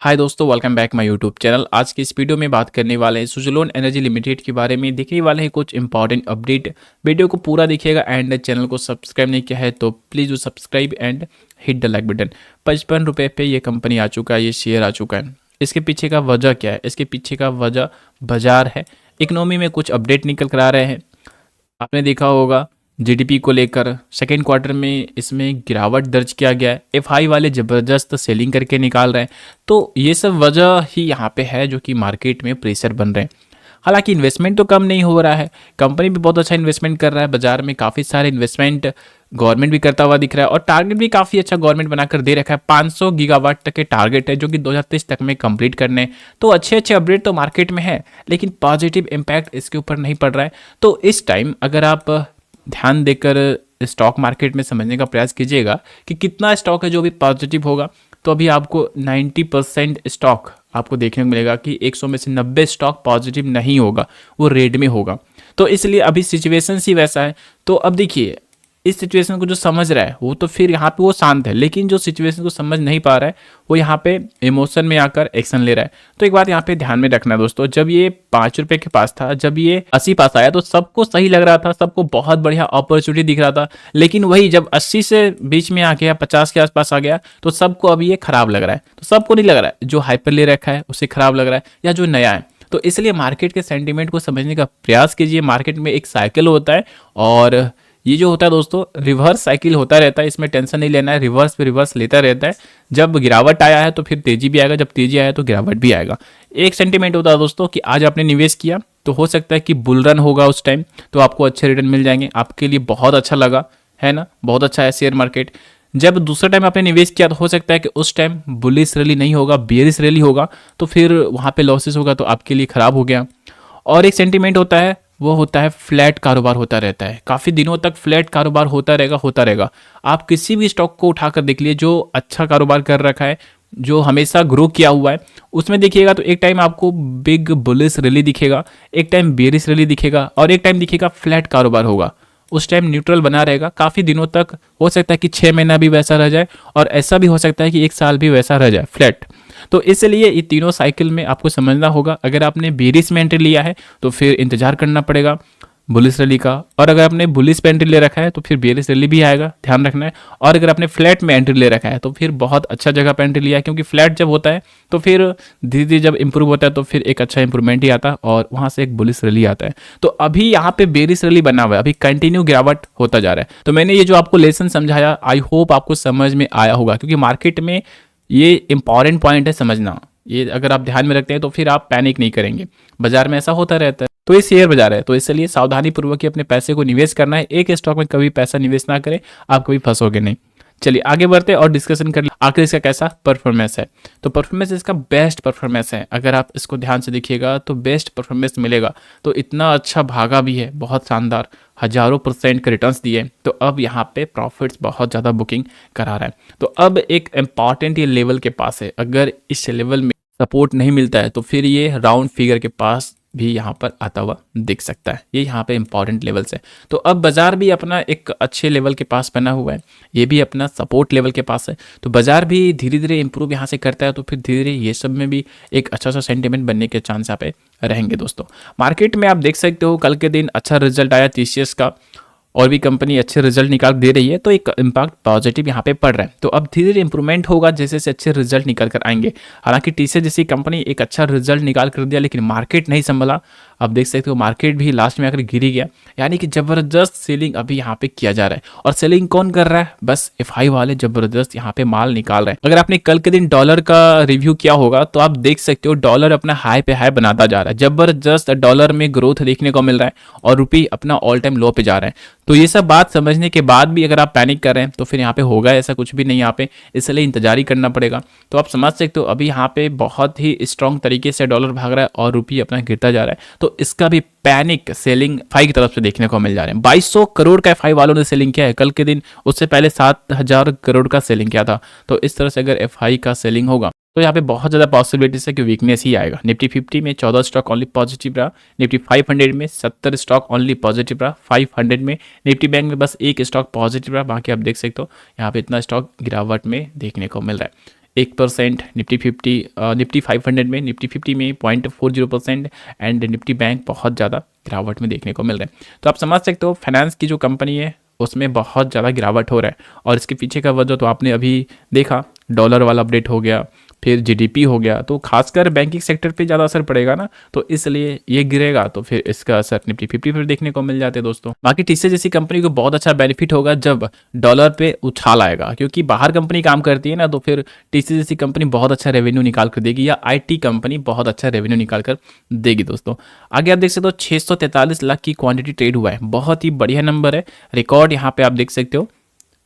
हाय दोस्तों, welcome back my YouTube channel. आज की इस वीडियो में बात करने वाले हैं सुज़लोन एनर्जी लिमिटेड के बारे में। देखने वाले हैं कुछ इंपॉर्टेंट अपडेट। वीडियो को पूरा देखिएगा एंड चैनल को सब्सक्राइब नहीं किया है तो please do subscribe and hit the like button. 55 रुपये पे ये कंपनी आ चुका है, ये शेयर आ चुका है। इसके पीछे का वजह क्या है? इसके पीछे का वजह बाजार है। इकोनॉमी में कुछ अपडेट निकल कर आ रहे हैं। आपने देखा होगा जीडीपी को लेकर सेकेंड क्वार्टर में इसमें गिरावट दर्ज किया गया है। एफआई वाले ज़बरदस्त सेलिंग करके निकाल रहे हैं, तो ये सब वजह ही यहाँ पे है जो कि मार्केट में प्रेशर बन रहे हैं। हालांकि इन्वेस्टमेंट तो कम नहीं हो रहा है, कंपनी भी बहुत अच्छा इन्वेस्टमेंट कर रहा है। बाजार में काफ़ी सारे इन्वेस्टमेंट गवर्नमेंट भी करता हुआ दिख रहा है और टारगेट भी काफ़ी अच्छा गवर्नमेंट बनाकर दे रखा है। 500 गीगावाट तक के टारगेट है जो कि 2023 तक में कंप्लीट करने हैं। तो अच्छे अपडेट तो मार्केट में है, लेकिन पॉजिटिव इम्पैक्ट इसके ऊपर नहीं पड़ रहा है। तो इस टाइम अगर आप ध्यान देकर स्टॉक मार्केट में समझने का प्रयास कीजिएगा कि कितना स्टॉक है जो भी पॉजिटिव होगा, तो अभी आपको 90% स्टॉक आपको देखने को मिलेगा कि 100 में से 90 स्टॉक पॉजिटिव नहीं होगा, वो रेड में होगा। तो इसलिए अभी सिचुएशन ही वैसा है। तो अब देखिए, इस सिचुएशन को जो समझ रहा है वो तो फिर यहाँ पे वो शांत है, लेकिन जो सिचुएशन को समझ नहीं पा रहा है वो यहाँ पे इमोशन में आकर एक्शन ले रहा है। तो एक बात यहाँ पे ध्यान में रखना दोस्तों, जब ये 5 रुपए के पास था, जब ये 80 पास आया तो सबको सही लग रहा था, सबको बहुत बढ़िया अपॉर्चुनिटी दिख रहा था। लेकिन वही जब 80 से बीच में आ गया, 50 के आसपास आ गया, तो सबको अभी ये खराब लग रहा है। तो सबको नहीं लग रहा है, जो हाइपर ले रखा है उसे खराब लग रहा है या जो नया है। तो इसलिए मार्केट के सेंटीमेंट को समझने का प्रयास कीजिए। मार्केट में एक साइकिल होता है और ये जो होता है दोस्तों, रिवर्स साइकिल होता रहता है। इसमें टेंशन नहीं लेना है, रिवर्स पे रिवर्स लेता रहता है। जब गिरावट आया है तो फिर तेजी भी आएगा, जब तेजी आया तो गिरावट भी आएगा। एक सेंटीमेंट होता है दोस्तों कि आज आपने निवेश किया तो हो सकता है कि बुल रन होगा उस टाइम, तो आपको अच्छे रिटर्न मिल जाएंगे। आपके लिए बहुत अच्छा लगा है ना, बहुत अच्छा है शेयर मार्केट। जब दूसरा टाइम आपने निवेश किया तो हो सकता है कि उस टाइम बुलिश रैली नहीं होगा, बेयरिश रैली होगा, तो फिर वहाँ पे लॉसेस होगा, तो आपके लिए खराब हो गया। और एक सेंटीमेंट होता है, वो होता है फ्लैट कारोबार होता रहता है। काफ़ी दिनों तक फ्लैट कारोबार होता रहेगा। आप किसी भी स्टॉक को उठाकर देख लिए जो अच्छा कारोबार कर रखा है, जो हमेशा ग्रो किया हुआ है, उसमें देखिएगा तो एक टाइम आपको बिग बुलिश रैली दिखेगा, एक टाइम बेरिश रैली दिखेगा और एक टाइम दिखेगा फ्लैट कारोबार होगा। उस टाइम न्यूट्रल बना रहेगा काफ़ी दिनों तक। हो सकता है कि 6 महीना भी वैसा रह जाए और ऐसा भी हो सकता है कि 1 साल भी वैसा रह जाए फ्लैट। तो इसलिए ये तीनों साइकिल में आपको समझना होगा। अगर आपने बेरिश में एंट्री लिया है तो फिर इंतजार करना पड़ेगा बुलिश रैली का, और अगर आपने बुलिश पे एंट्री ले रखा है तो फिर बेरिश रैली भी आएगा, ध्यान रखना है। और अगर आपने फ्लैट में एंट्री ले रखा है तो फिर बहुत अच्छा जगह पे एंट्री लिया है, क्योंकि फ्लैट जब होता है तो फिर धीरे धीरे जब इंप्रूव होता है तो फिर एक अच्छा इंप्रूवमेंट ही आता है और वहाँ से एक बुलिश रैली आता है। तो अभी यहाँ पे बेरिश रैली बना हुआ है, अभी कंटिन्यू गिरावट होता जा रहा है। तो मैंने ये जो आपको लेसन समझाया, आई होप आपको समझ में आया होगा, क्योंकि मार्केट में ये इंपॉर्टेंट पॉइंट है समझना। ये अगर आप ध्यान में रखते हैं तो फिर आप पैनिक नहीं करेंगे। बाजार में ऐसा होता रहता है, तो ये शेयर बाजार है, तो इसलिए सावधानी पूर्वक ही अपने पैसे को निवेश करना है। एक स्टॉक में कभी पैसा निवेश ना करें, आप कभी फंसोगे नहीं। चलिए आगे बढ़ते और डिस्कशन कर आखिर इसका कैसा परफॉर्मेंस है। तो परफॉर्मेंस इसका बेस्ट परफॉर्मेंस है। अगर आप इसको ध्यान से देखिएगा तो बेस्ट परफॉर्मेंस मिलेगा। तो इतना अच्छा भागा भी है, बहुत शानदार, हजारों % के रिटर्न्स दिए। तो अब यहाँ पे प्रॉफिट्स बहुत ज़्यादा बुकिंग करा रहा है। तो अब एक इम्पॉर्टेंट ये लेवल के पास है। अगर इस लेवल में सपोर्ट नहीं मिलता है तो फिर ये राउंड फिगर के पास भी यहाँ पर आता हुआ दिख सकता है। ये यहाँ पे इंपॉर्टेंट लेवल्स है। तो अब बाजार भी अपना एक अच्छे लेवल के पास बना हुआ है, ये भी अपना सपोर्ट लेवल के पास है। तो बाजार भी धीरे धीरे इंप्रूव यहाँ से करता है, तो फिर धीरे धीरे ये सब में भी एक अच्छा सा सेंटीमेंट बनने के चांस यहाँ पे रहेंगे दोस्तों। मार्केट में आप देख सकते हो कल के दिन अच्छा रिजल्ट आया टीसीएस का, और भी कंपनी अच्छे रिजल्ट निकाल दे रही है, तो एक इम्पैक्ट पॉजिटिव यहाँ पे पड़ रहा है। तो अब धीरे धीरे इंप्रूवमेंट होगा जैसे से अच्छे रिजल्ट निकल कर आएंगे। हालांकि टीसीएस जैसी कंपनी एक अच्छा रिजल्ट निकाल कर दिया, लेकिन मार्केट नहीं संभला। अब देख सकते हो मार्केट भी लास्ट में आकर गिर ही गया, यानी कि जबरदस्त सेलिंग अभी यहाँ पे किया जा रहा है। और सेलिंग कौन कर रहा है? बस एफआई वाले जबरदस्त यहाँ पे माल निकाल रहे हैं। अगर आपने कल के दिन डॉलर का रिव्यू किया होगा तो आप देख सकते हो डॉलर अपना हाई पे हाई बनाता जा रहा है। जबरदस्त डॉलर में ग्रोथ देखने को मिल रहा है और रुपये अपना ऑल टाइम लो पे जा रहे हैं। तो ये सब बात समझने के बाद भी अगर आप पैनिक कर रहे हैं तो फिर यहाँ पे होगा ऐसा कुछ भी नहीं यहाँ पे, इसलिए इंतजार ही करना पड़ेगा। तो आप समझ सकते हो अभी यहाँ पे बहुत ही स्ट्रॉन्ग तरीके से डॉलर भाग रहा है और रुपये अपना गिरता जा रहा है। तो इसका भी पैनिक सेलिंग एफआई की तरफ से देखने को मिल जा रहे हैं। 2200 करोड़ का एफआई वालों ने सेलिंग किया है कल के दिन, उससे पहले 7000 करोड़ का सेलिंग किया था। तो इस तरह से अगर एफआई का सेलिंग होगा तो यहाँ पे बहुत ज़्यादा पॉसिबिलिटीज है कि वीकनेस ही आएगा। निफ्टी 50 में 14 स्टॉक ओनली पॉजिटिव रहा, निफ्टी 500 में 70 स्टॉक ओनली पॉजिटिव रहा, 500 में निफ्टी बैंक में बस एक स्टॉक पॉजिटिव रहा। बाकी आप देख सकते हो यहाँ पे इतना स्टॉक गिरावट में देखने को मिल रहा है। 1%, निफ्टी 500 में, निफ्टी 50 में 0.40% एंड निफ्टी बैंक बहुत ज़्यादा गिरावट में देखने को मिल रहा है। तो आप समझ सकते हो फाइनेंस की जो कंपनी है उसमें बहुत ज़्यादा गिरावट हो रहा है। और इसके पीछे का वजह तो आपने अभी देखा, डॉलर वाला अपडेट हो गया, फिर जीडीपी हो गया, तो खासकर बैंकिंग सेक्टर पे ज़्यादा असर पड़ेगा ना, तो इसलिए ये गिरेगा, तो फिर इसका असर निफ्टी 50 पर देखने को मिल जाते हैं दोस्तों। बाकी टीसीएस जैसी कंपनी को बहुत अच्छा बेनिफिट होगा जब डॉलर पे उछाल आएगा, क्योंकि बाहर कंपनी काम करती है ना, तो फिर टीसीएस जैसी कंपनी बहुत अच्छा रेवेन्यू निकाल कर देगी, या आईटी कंपनी बहुत अच्छा रेवेन्यू निकाल कर देगी दोस्तों। आगे आप देख सकते हो 643 लाख की क्वांटिटी ट्रेड हुआ है, बहुत ही बढ़िया नंबर है, रिकॉर्ड यहाँ पे आप देख सकते हो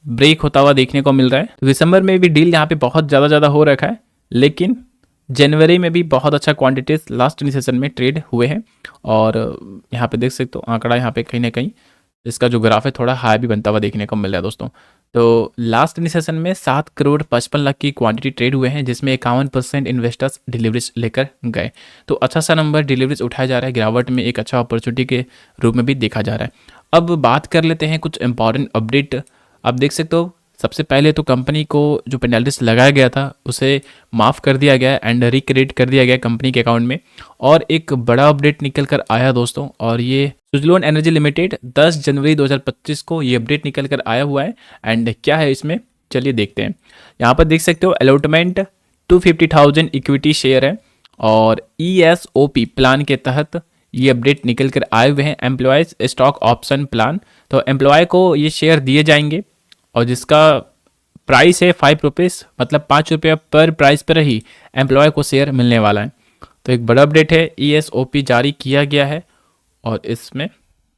ब्रेक होता हुआ देखने को मिल रहा है। तो दिसंबर में भी डील यहाँ पे बहुत ज़्यादा हो रखा है, लेकिन जनवरी में भी बहुत अच्छा क्वांटिटीज लास्ट सेशन में ट्रेड हुए हैं। और यहाँ पे देख सकते हो आंकड़ा यहाँ पे कहीं ना कहीं इसका जो ग्राफ है थोड़ा हाई भी बनता हुआ देखने को मिल रहा है दोस्तों। तो लास्ट सेशन में 7 करोड़ 55 लाख की क्वांटिटी ट्रेड हुए हैं, जिसमें 51% इन्वेस्टर्स डिलीवरीज लेकर गए। तो अच्छा सा नंबर डिलीवरीज उठाया जा रहा है, गिरावट में एक अच्छा अपॉर्चुनिटी के रूप में भी देखा जा रहा है। अब बात कर लेते हैं कुछ इंपॉर्टेंट अपडेट। आप देख सकते हो सबसे पहले तो कंपनी को जो पेनल्टीज लगाया गया था उसे माफ़ कर दिया गया एंड रिक्रेडिट कर दिया गया कंपनी के अकाउंट में। और एक बड़ा अपडेट निकल कर आया दोस्तों, और ये सुजलोन एनर्जी लिमिटेड 10 जनवरी 2025 को ये अपडेट निकल कर आया हुआ है। एंड क्या है इसमें, चलिए देखते हैं। यहाँ पर देख सकते हो अलॉटमेंट 250,000 इक्विटी शेयर है, और ESOP प्लान के तहत ये अपडेट निकल कर आए हुए हैं, एम्प्लॉयज़ स्टॉक ऑप्शन प्लान। तो एम्प्लॉय को ये शेयर दिए जाएंगे, और जिसका प्राइस है 5 रुपीज़, मतलब 5 रुपये पर प्राइस पर ही एम्प्लॉय को शेयर मिलने वाला है। तो एक बड़ा अपडेट है, ESOP जारी किया गया है, और इसमें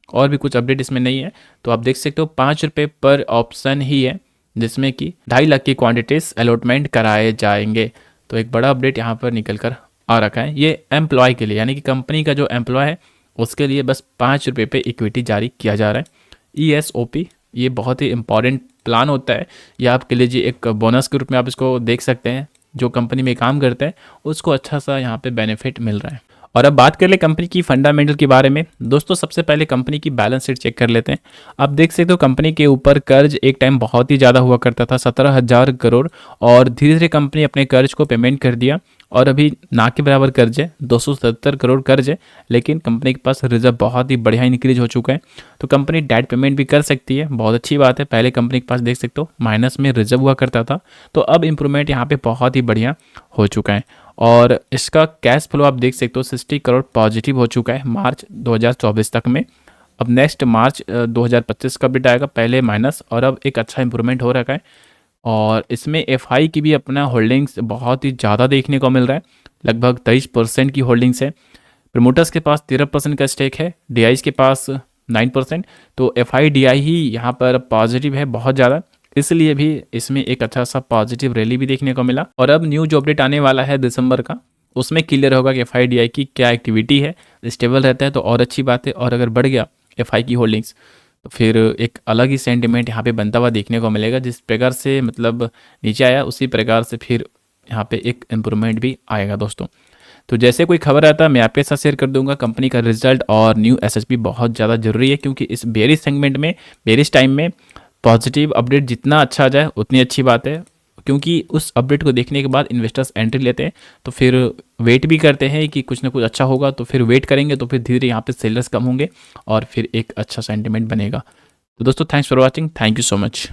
और भी कुछ अपडेट इसमें नहीं है। तो आप देख सकते हो 5 रुपये पर ऑप्शन ही है, जिसमें कि 2.5 लाख की क्वांटिटीज अलॉटमेंट कराए जाएंगे। तो एक बड़ा अपडेट यहाँ पर निकल कर आ रखा है, ये एम्प्लॉय के लिए, यानी कि कंपनी का जो एम्प्लॉय है उसके लिए बस 5 रुपये पे इक्विटी जारी किया जा रहा है। ESOP ये बहुत ही इंपॉर्टेंट प्लान होता है, ये आपके लिए जी एक बोनस के रूप में आप इसको देख सकते हैं। जो कंपनी में काम करते हैं उसको अच्छा सा यहाँ पे बेनिफिट मिल रहा है। और अब बात कर ले कंपनी की फंडामेंटल के बारे में दोस्तों। सबसे पहले कंपनी की बैलेंस शीट चेक कर लेते हैं। आप देख सकते हो कंपनी के ऊपर कर्ज एक टाइम बहुत ही ज़्यादा हुआ करता था, 17,000 करोड़, और धीरे धीरे कंपनी अपने कर्ज को पेमेंट कर दिया, और अभी ना के बराबर कर्ज है, 270 करोड़ कर्ज है, लेकिन कंपनी के पास रिजर्व बहुत ही बढ़िया इंक्रीज हो चुका है। तो कंपनी डेट पेमेंट भी कर सकती है, बहुत अच्छी बात है। पहले कंपनी के पास देख सकते हो माइनस में रिजर्व हुआ करता था, तो अब इंप्रूवमेंट यहाँ पे बहुत ही बढ़िया हो चुका है। और इसका कैश फ्लो आप देख सकते हो 60 करोड़ पॉजिटिव हो चुका है मार्च 2024 तक में। अब नेक्स्ट मार्च 2025 का बिट आएगा, पहले माइनस, और अब एक अच्छा इंप्रूवमेंट हो रखा है। और इसमें FI की भी अपना होल्डिंग्स बहुत ही ज़्यादा देखने को मिल रहा है, लगभग 23% की होल्डिंग्स है। प्रमोटर्स के पास 13% का स्टेक है, DIs के पास 9%। तो FIDI ही यहाँ पर पॉजिटिव है बहुत ज़्यादा, इसलिए भी इसमें एक अच्छा सा पॉजिटिव रैली भी देखने को मिला। और अब न्यू जो अपडेट आने वाला है दिसंबर का, उसमें क्लियर होगा कि FIDI की क्या एक्टिविटी है। स्टेबल रहता है तो और अच्छी बात है, और अगर बढ़ गया FI की होल्डिंग्स तो फिर एक अलग ही सेंटिमेंट यहाँ पे बनता हुआ देखने को मिलेगा। जिस प्रकार से मतलब नीचे आया उसी प्रकार से फिर यहाँ पे एक इम्प्रूवमेंट भी आएगा दोस्तों। तो जैसे कोई खबर आता है मैं आपके साथ शेयर कर दूंगा। कंपनी का रिजल्ट और न्यू SSP बहुत ज़्यादा जरूरी है, क्योंकि इस बेरिश सेगमेंट में, बेरिश टाइम में पॉजिटिव अपडेट जितना अच्छा आ जाए उतनी अच्छी बात है, क्योंकि उस अपडेट को देखने के बाद इन्वेस्टर्स एंट्री लेते हैं, तो फिर वेट भी करते हैं कि कुछ ना कुछ अच्छा होगा, तो फिर वेट करेंगे, तो फिर धीरे धीरे यहाँ पे सेलर्स कम होंगे और फिर एक अच्छा सेंटिमेंट बनेगा। तो दोस्तों thanks for watching, thank you so much.